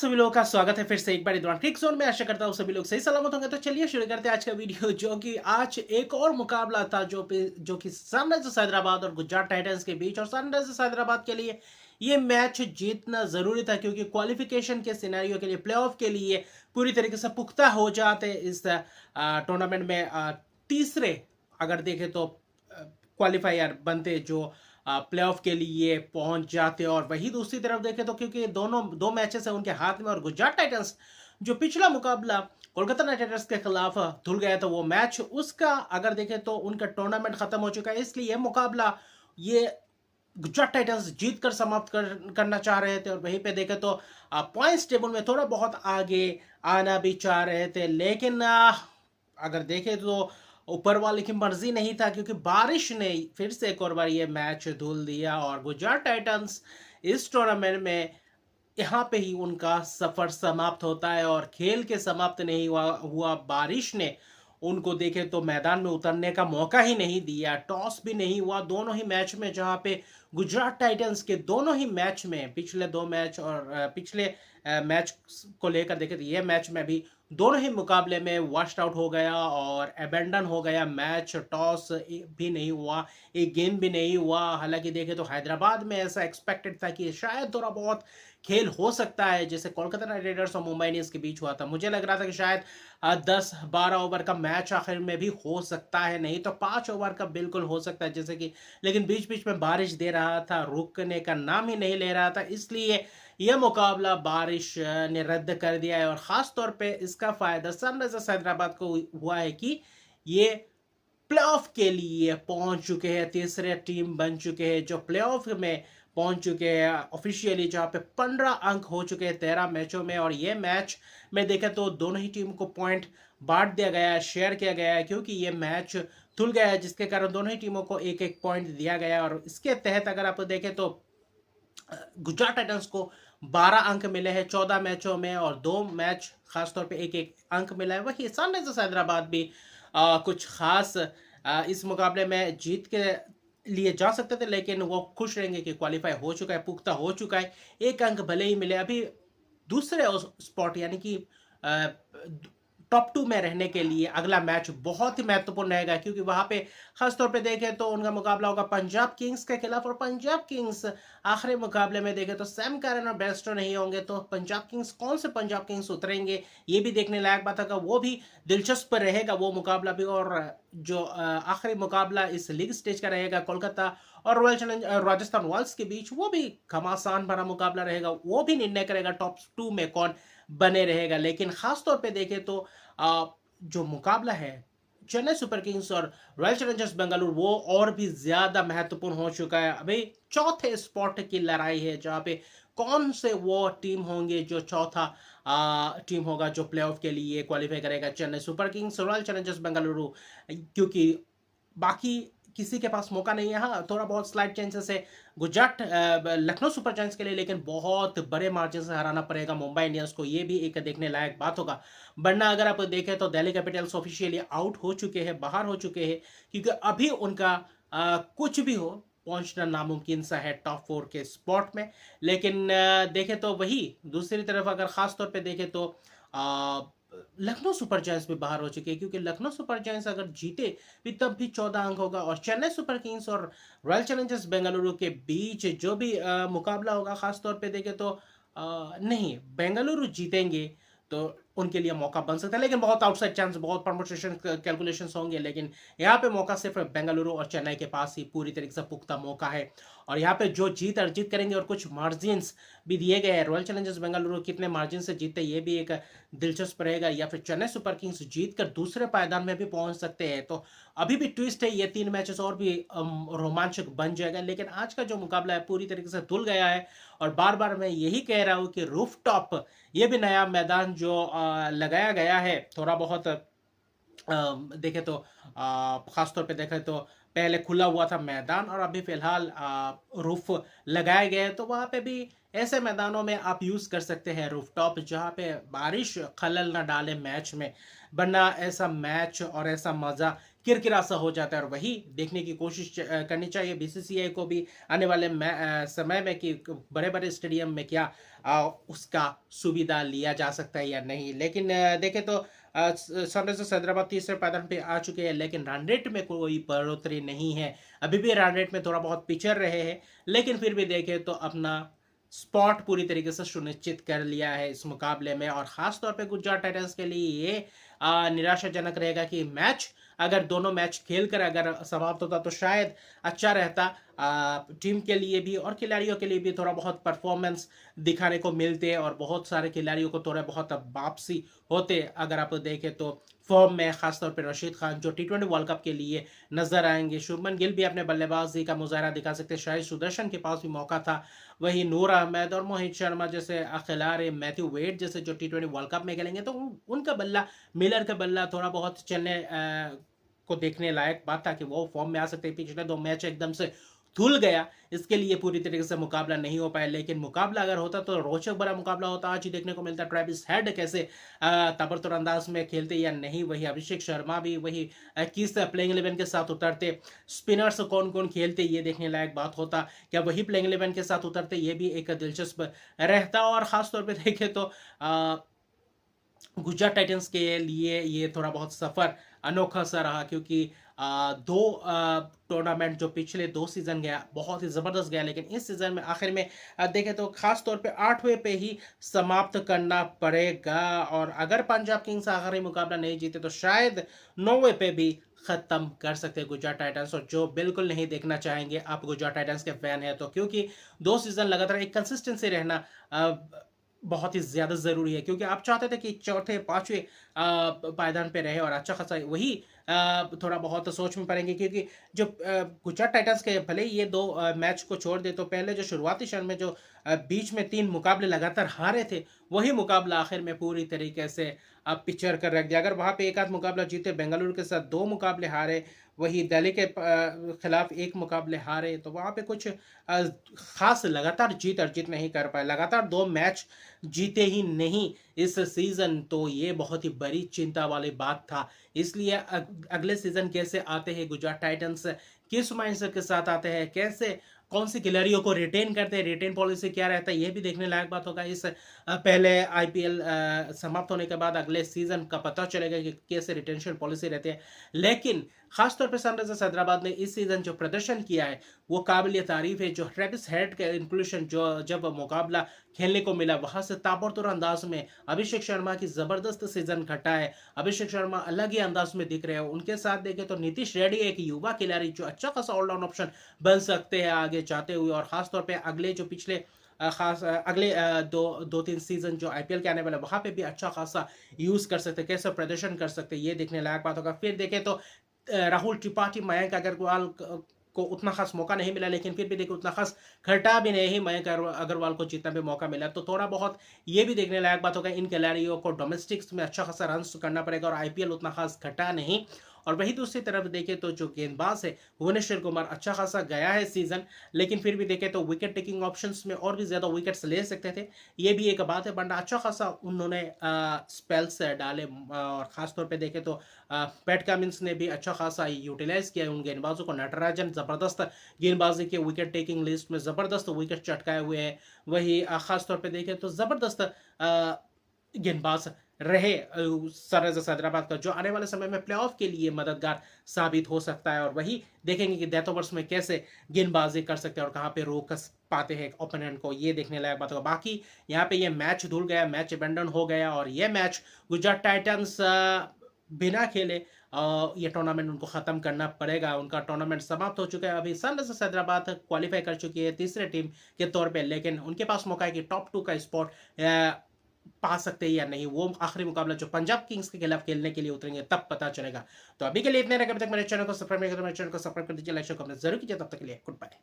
सभी लोगों का स्वागत है फिर से एक बार इधर क्रिक जोन में। आशा करता हूँ सभी लोग सही सलामत होंगे। तो चलिए शुरू करते हैं आज का वीडियो, जो कि आज एक और मुकाबला था जो कि सनराइजर्स हैदराबाद और गुजरात टाइटंस के बीच। और सनराइजर्स हैदराबाद के लिए ये मैच जीतना जरूरी था, क्योंकि क्वालिफिकेशन के सिनेरियो के लिए, प्लेऑफ के लिए पूरी तरीके से पुख्ता हो जाते इस टूर्नामेंट में। तीसरे अगर देखें तो क्वालिफायर बनते जो प्लेऑफ के लिए पहुंच जाते। और वही दूसरी तरफ देखें तो क्योंकि दोनों दो मैचेस है उनके हाथ में, और गुजरात टाइटंस जो पिछला मुकाबला कोलकाता नाइट राइडर्स के खिलाफ धुल गया था, वो मैच उसका अगर देखें तो उनका टूर्नामेंट खत्म हो चुका है। इसलिए ये मुकाबला ये गुजरात टाइटंस जीत कर समाप्त करना चाह रहे थे। और वहीं पे देखें तो पॉइंट्स टेबल में थोड़ा बहुत आगे आना भी चाह रहे थे, लेकिन अगर देखें तो ऊपर वाले की मर्जी नहीं था, क्योंकि बारिश ने फिर से एक और बार ये मैच धुल दिया। और गुजरात टाइटंस इस टूर्नामेंट में यहाँ पे ही उनका सफर समाप्त होता है। और खेल के समाप्त नहीं हुआ बारिश ने उनको देखे तो मैदान में उतरने का मौका ही नहीं दिया, टॉस भी नहीं हुआ दोनों ही मैच में, जहाँ पे गुजरात टाइटंस के दोनों ही मैच में, पिछले दो मैच और पिछले मैच को लेकर देखे तो ये मैच में भी दोनों ही मुकाबले में वॉश्ड आउट हो गया और अबेंडन हो गया मैच। टॉस भी नहीं हुआ, एक गेंद भी नहीं हुआ। हालांकि देखे तो हैदराबाद में ऐसा एक्सपेक्टेड था कि शायद थोड़ा बहुत खेल हो सकता है, जैसे कोलकाता नाइट राइडर्स और मुंबई इंडियंस के बीच हुआ था। मुझे लग रहा था कि शायद 10-12 ओवर का मैच आखिर में भी हो सकता है, नहीं तो 5 ओवर का बिल्कुल हो सकता है जैसे कि। लेकिन बीच बीच में बारिश दे रहा था, रुकने का नाम ही नहीं ले रहा था, इसलिए यह मुकाबला बारिश ने रद्द कर दिया है। और खास तौर पे इसका फायदा सनराइजर्स हैदराबाद को हुआ है कि ये प्लेऑफ के लिए पहुंच चुके हैं, तीसरे टीम बन चुके हैं जो प्लेऑफ में पहुंच चुके हैं ऑफिशियली, जहां पे 15 अंक हो चुके हैं 13 मैचों में। और ये मैच में देखें तो दोनों ही टीम को पॉइंट बांट दिया गया है, शेयर किया गया है, क्योंकि ये मैच धुल गया है, जिसके कारण दोनों ही टीमों को एक एक पॉइंट दिया गया है। और इसके तहत अगर आप देखें तो गुजरात टाइटंस को 12 अंक मिले हैं 14 मैचों में, और दो मैच खासतौर पे एक एक अंक मिला है। वही सनराइजर्स हैदराबाद भी कुछ खास इस मुकाबले में जीत के लिए जा सकते थे, लेकिन वो खुश रहेंगे कि क्वालिफाई हो चुका है, पुख्ता हो चुका है। एक अंक भले ही मिले, अभी दूसरे स्पॉट यानी कि टॉप 2 में रहने के लिए अगला मैच बहुत ही महत्वपूर्ण रहेगा, क्योंकि वहां पे खासतौर पे देखें तो उनका मुकाबला होगा पंजाब किंग्स के खिलाफ। और पंजाब किंग्स आखिरी मुकाबले में देखें तो सैम करन और बेस्टो नहीं होंगे, तो पंजाब किंग्स कौन से पंजाब किंग्स उतरेंगे ये भी देखने लायक बात होगा, वो भी दिलचस्प रहेगा वो मुकाबला भी। और जो आखिरी मुकाबला इस लीग स्टेज का रहेगा कोलकाता और रॉयल चैलेंज राजस्थान रॉयल्स के बीच, वो भी घमासान भरा मुकाबला रहेगा, वो भी निर्णय करेगा टॉप 2 में कौन बने रहेगा। लेकिन खास तौर पे देखें तो जो मुकाबला है चेन्नई सुपर किंग्स और रॉयल चैलेंजर्स बेंगलुरु, वो और भी ज्यादा महत्वपूर्ण हो चुका है। अभी चौथे स्पॉट की लड़ाई है, जहां पे कौन से वो टीम होंगे जो चौथा टीम होगा जो प्लेऑफ के लिए क्वालिफाई करेगा, Chennai super Kings, royal Challengers Bengaluru, क्योंकि बाकी किसी के पास मौका नहीं है। हाँ, थोड़ा बहुत स्लाइड चांसेस है गुजरात लखनऊ सुपर जायंट्स के लिए, लेकिन बहुत बड़े मार्जिन से हराना पड़ेगा मुंबई इंडियंस को, ये भी एक देखने लायक बात होगा। वरना अगर आप देखें तो दिल्ली कैपिटल्स ऑफिशियली आउट हो चुके हैं, बाहर हो चुके हैं, क्योंकि अभी उनका कुछ भी हो पहुंचना नामुमकिन सा है टॉप 4 के स्पॉट में। लेकिन देखें तो वही दूसरी तरफ अगर खास तौर पे देखें तो लखनऊ सुपर जायंट्स भी बाहर हो चुके हैं, क्योंकि लखनऊ सुपर जायंट्स अगर जीते भी तब भी 14 अंक होगा। और चेन्नई सुपर किंग्स और रॉयल चैलेंजर्स बेंगलुरु के बीच जो भी मुकाबला होगा, खास तौर पे देखें तो नहीं, बेंगलुरु जीतेंगे तो उनके लिए मौका बन सकता है, लेकिन बहुत आउटसाइड चांस, बहुत परमुटेशन कैलकुलेशंस होंगे। लेकिन यहाँ पे मौका सिर्फ बेंगलुरु और चेन्नई के पास ही पूरी तरीके से पुख्ता मौका है। और यहाँ पे जो जीत अर्जित करेंगे, और कुछ मार्जिन्स भी दिए गए हैं, रॉयल चैलेंजर्स बेंगलुरु कितने मार्जिन से जीतते ये भी एक दिलचस्प रहेगा, या फिर चेन्नई सुपर किंग्स जीत कर दूसरे पायदान में भी पहुंच सकते हैं। तो अभी भी ट्विस्ट है, ये 3 मैचेस और भी रोमांचक बन जाएगा। लेकिन आज का जो मुकाबला है पूरी तरीके से धुल गया है। और बार बार मैं यही कह रहा हूँ कि रूफ टॉप, ये भी नया मैदान जो लगाया गया है, थोड़ा बहुत देखे तो खासतौर पे देखे तो पहले खुला हुआ था मैदान, और अभी फिलहाल रूफ लगाए गए हैं, तो वहाँ पे भी ऐसे मैदानों में आप यूज कर सकते हैं रूफ टॉप, जहाँ पे बारिश खलल ना डाले मैच में। वरना ऐसा मैच और ऐसा मजा किरकिरा सा हो जाता है। और वही देखने की कोशिश करनी चाहिए बीसीसीआई को भी आने वाले समय में कि बड़े-बड़े स्टेडियम में क्या उसका सुविधा लिया जा सकता है या नहीं। लेकिन देखें तो सनराइजर्स हैदराबाद तीसरे पायदान पे आ चुके हैं, लेकिन रन रेट में कोई बढ़ोतरी नहीं है। अभी भी रन रेट में थोड़ा बहुत पिछड़ रहे हैं, लेकिन फिर भी देखें तो अपना स्पॉट पूरी तरीके से सुनिश्चित कर लिया है इस मुकाबले में। और ख़ास तौर पे गुजरात टाइटंस के लिए ये निराशाजनक रहेगा कि मैच अगर दोनों मैच खेलकर अगर समाप्त होता तो शायद अच्छा रहता टीम के लिए भी और खिलाड़ियों के लिए भी। थोड़ा बहुत परफॉर्मेंस दिखाने को मिलते और बहुत सारे खिलाड़ियों को थोड़ा बहुत वापसी होते अगर आप देखें तो फॉर्म में। खासतौर पे रशीद खान जो टी20 वर्ल्ड कप के लिए नजर आएंगे, शुभमन गिल भी अपने बल्लेबाजी का मुजाहरा दिखा सकते, शाहिद सुदर्शन के पास भी मौका था, वही नूर अहमद और मोहित शर्मा जैसे खिलाड़ी, मैथ्यू वेड जैसे जो टी20 वर्ल्ड कप में खेलेंगे तो उनका बल्ला, मिलर का बल्ला थोड़ा बहुत चलने को देखने लायक बात था कि वो फॉर्म में आ सकते। पिछले 2 मैच एकदम से धुल गया, इसके लिए पूरी तरीके से मुकाबला नहीं हो पाया। लेकिन मुकाबला अगर होता तो रोचक बड़ा मुकाबला होता। आज ही देखने को मिलता ट्रेविस हेड कैसे ताबड़तोड़ अंदाज में खेलते या नहीं, वही अभिषेक शर्मा भी वही किस प्लेइंग 11 के साथ उतरते, स्पिनर्स कौन कौन खेलते ये देखने लायक बात होता। क्या वही प्लेइंग 11 के साथ उतरते, ये भी एक दिलचस्प रहता। और खासतौर पर देखें तो गुजरात टाइटंस के लिए ये थोड़ा बहुत सफ़र अनोखा सा रहा, क्योंकि दो टूर्नामेंट जो पिछले 2 सीज़न गया बहुत ही ज़बरदस्त गया, लेकिन इस सीज़न में आखिर में देखें तो ख़ास तौर पे 8वें पे ही समाप्त करना पड़ेगा। और अगर पंजाब किंग्स आखिरी मुकाबला नहीं जीते तो शायद 9वें पे भी ख़त्म कर सकते हैं गुजरात टाइटंस। और जो बिल्कुल नहीं देखना चाहेंगे आप गुजरात टाइटंस के फ़ैन हैं तो, क्योंकि 2 सीज़न लगातार एक कंसिस्टेंसी रहना बहुत ही ज़्यादा ज़रूरी है। क्योंकि आप चाहते थे कि चौथे 5वें पायदान पे रहे और अच्छा खासा वही थोड़ा बहुत सोच में पड़ेंगे। क्योंकि जो गुजरात टाइटंस के भले ही ये 2 मैच को छोड़ दे तो पहले जो शुरुआती क्षण में जो बीच में 3 मुकाबले लगातार हारे थे, वही मुकाबला आखिर में पूरी तरीके से पिछड़ कर रख दिया। अगर वहाँ पे एक आध मुकाबला जीते, बेंगलुरु के साथ 2 मुकाबले हारे, वही दिल्ली के खिलाफ 1 मुकाबले हारे, तो वहाँ पे कुछ खास लगातार जीत अर्जित नहीं कर पाए। लगातार 2 मैच जीते ही नहीं इस सीज़न, तो ये बहुत ही बड़ी चिंता वाली बात था। इसलिए अगले सीज़न कैसे आते हैं गुजरात टाइटंस, किस माइंडसेट के साथ आते हैं, कैसे कौन सी खिलाड़ियों को रिटेन करते हैं, रिटेन पॉलिसी क्या रहता है, ये भी देखने लायक बात होगा। इस पहले आईपीएल समाप्त होने के बाद अगले सीज़न का पता चलेगा कि कैसे रिटेंशन पॉलिसी रहती है। लेकिन खासतौर पे सनराइजर्स हैदराबाद ने इस सीज़न जो प्रदर्शन किया है वो काबिल तारीफ़ है। जो ट्रेविस हेड का इंक्लूशन जो जब मुकाबला खेलने को मिला, वहाँ से ताबड़तोड़ अंदाज में अभिषेक शर्मा की ज़बरदस्त सीज़न घटा है। अभिषेक शर्मा अलग ही अंदाज में दिख रहे हैं। उनके साथ देखें तो नीतीश रेड्डी एक युवा खिलाड़ी जो अच्छा खासा ऑलराउंड ऑप्शन बन सकते हैं आगे जाते हुए। और ख़ासतौर पे अगले जो पिछले अगले 2-3 सीज़न जो आईपीएल के आने वाले वहाँ पे भी अच्छा खासा यूज़ कर सकते हैं, कैसे प्रदर्शन कर सकते हैं, ये देखने लायक बात होगा। फिर देखें तो राहुल त्रिपाठी, मयंक अग्रवाल को उतना खास मौका नहीं मिला, लेकिन फिर भी देखिए उतना खास खटा भी नहीं मयंक अग्रवाल को जितना भी मौका मिला, तो थोड़ा बहुत ये भी देखने लायक बात होगा। इन खिलाड़ियों को डोमेस्टिक्स में अच्छा खासा रन करना पड़ेगा और आईपीएल उतना खास घटा नहीं। और वही दूसरी तरफ देखें तो जो गेंदबाज है भुवनेश्वर कुमार अच्छा खासा गया है सीजन, लेकिन फिर भी देखें तो विकेट टेकिंग ऑप्शंस में और भी ज़्यादा विकेट्स ले सकते थे, ये भी एक बात है। बंडा अच्छा खासा उन्होंने स्पेल्स डाले और ख़ासतौर पे देखें तो पैट कमिंस ने भी अच्छा खासा यूटिलाइज किया उन गेंदबाजों को। नटराजन ज़बरदस्त गेंदबाजी के विकेट टेकिंग लिस्ट में ज़बरदस्त विकेट चटकाए हुए हैं। वही ख़ासतौर पे देखें तो ज़बरदस्त गेंदबाज रहे सनराइजर्स हैदराबाद का, जो आने वाले समय में प्लेऑफ के लिए मददगार साबित हो सकता है। और वही देखेंगे कि डेथ ओवर्स में कैसे गेंदबाजी कर सकते हैं और कहाँ पे रोक पाते हैं ओपोनेंट को, ये देखने लायक बात होगा। बाकी यहाँ पे ये मैच धुल गया, मैच अबेंडन हो गया और ये मैच गुजरात टाइटंस बिना खेले ये टूर्नामेंट उनको ख़त्म करना पड़ेगा। उनका टूर्नामेंट समाप्त हो चुका है। अभी सनराइजर्स हैदराबाद क्वालिफाई कर चुकी है तीसरे टीम के तौर पे, लेकिन उनके पास मौका है कि टॉप 2 का स्पॉट पा सकते हैं या नहीं। वो आखिरी मुकाबला जो पंजाब किंग्स के खिलाफ खेलने के लिए उतरेंगे तब पता चलेगा। तो अभी के लिए इतने रहे। अभी तक मेरे चैनल को सब्सक्राइब नहीं किया तो मेरे चैनल को सब्सक्राइब कर दीजिए, लाइक शेयर कमेंट जरूर कीजिए। तब तक के लिए गुड बाय।